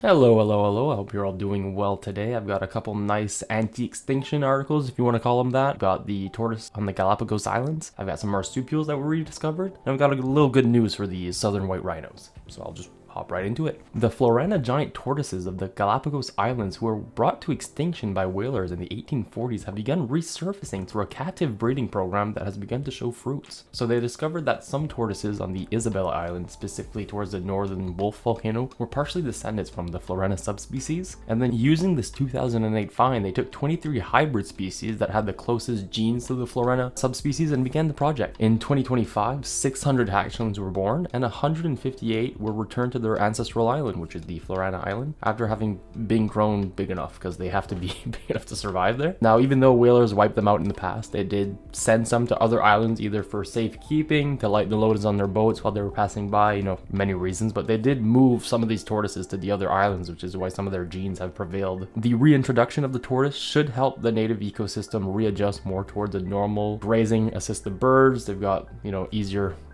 Hello, hello, hello. I hope you're all doing well today. I've got a couple nice anti-extinction articles, if you want to call them that. I've got the tortoise on the Galapagos Islands. I've got some marsupials that were rediscovered. And I've got a little good news for the southern white rhinos. So I'll just hop right into it. The Florena giant tortoises of the Galapagos Islands, who were brought to extinction by whalers in the 1840s, have begun resurfacing through a captive breeding program that has begun to show fruits. So they discovered that some tortoises on the Isabella Island, specifically towards the northern Wolf volcano, were partially descendants from the Florena subspecies. And then using this 2008 find, they took 23 hybrid species that had the closest genes to the Florena subspecies and began the project. In 2025, 600 hatchlings were born and 158 were returned to their ancestral island, which is the Florena Island, after having been grown big enough, because they have to be big enough to survive there. Now, even though whalers wiped them out in the past, they did send some to other islands, either for safekeeping, to light the loads on their boats while they were passing by, many reasons, but they did move some of these tortoises to the other islands, which is why some of their genes have prevailed. The reintroduction of the tortoise should help the native ecosystem readjust more towards the normal grazing assisted birds. They've got,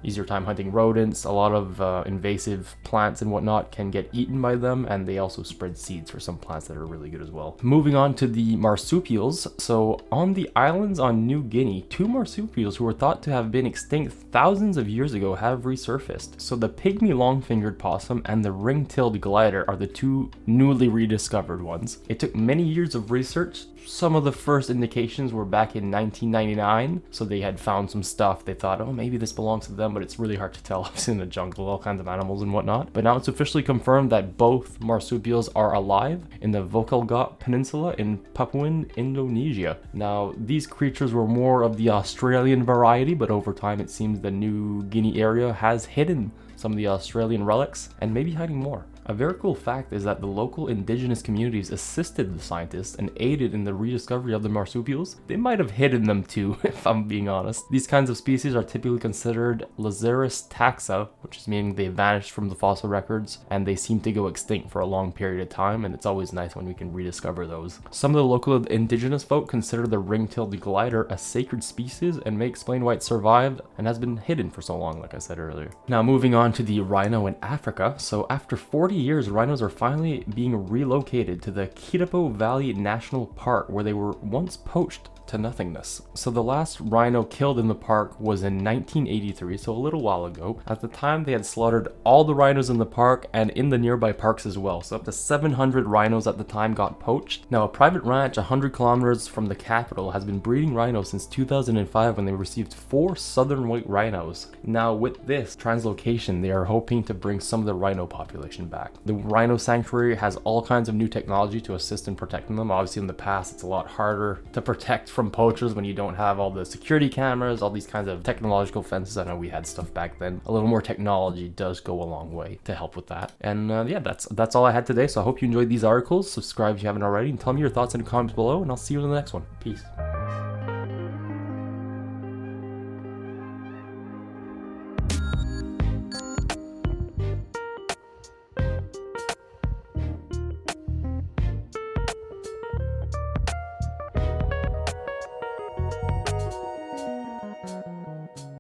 easier time hunting rodents. A lot of invasive plants and whatnot can get eaten by them, and they also spread seeds for some plants that are really good as well. Moving on to the marsupials. So on the islands on New Guinea, two marsupials who were thought to have been extinct thousands of years ago have resurfaced. So the pygmy long-fingered possum and the ring-tailed glider are the two newly rediscovered ones. It took many years of research. Some of the first indications were back in 1999, so they had found some stuff. They thought, oh, maybe this belongs to them, but it's really hard to tell. It's in the jungle, all kinds of animals and whatnot. But now it's officially confirmed that both marsupials are alive in the Vokalgot Peninsula in Papuan Indonesia. Now, these creatures were more of the Australian variety, but over time it seems the New Guinea area has hidden some of the Australian relics and maybe hiding more. A very cool fact is that the local indigenous communities assisted the scientists and aided in the rediscovery of the marsupials. They might have hidden them too, if I'm being honest. These kinds of species are typically considered Lazaris taxa, which is meaning they vanished from the fossil records, and they seem to go extinct for a long period of time, and it's always nice when we can rediscover those. Some of the local indigenous folk consider the ring-tailed glider a sacred species and may explain why it survived and has been hidden for so long, like I said earlier. Now moving on to the rhino in Africa. So after 40 years, rhinos are finally being relocated to the Kitapo Valley National Park, where they were once poached to nothingness. So the last rhino killed in the park was in 1983, so a little while ago. At the time, they had slaughtered all the rhinos in the park and in the nearby parks as well. So up to 700 rhinos at the time got poached. Now, a private ranch 100 kilometers from the capital has been breeding rhinos since 2005, when they received 4 southern white rhinos. Now, with this translocation, they are hoping to bring some of the rhino population back. The rhino sanctuary has all kinds of new technology to assist in protecting them. Obviously, in the past, it's a lot harder to protect from poachers when you don't have all the security cameras, all these kinds of technological fences. I know we had stuff back then. A little more technology does go a long way to help with that. And yeah, that's all I had today. So I hope you enjoyed these articles. Subscribe if you haven't already, and tell me your thoughts in the comments below, and I'll see you in the next one. Peace.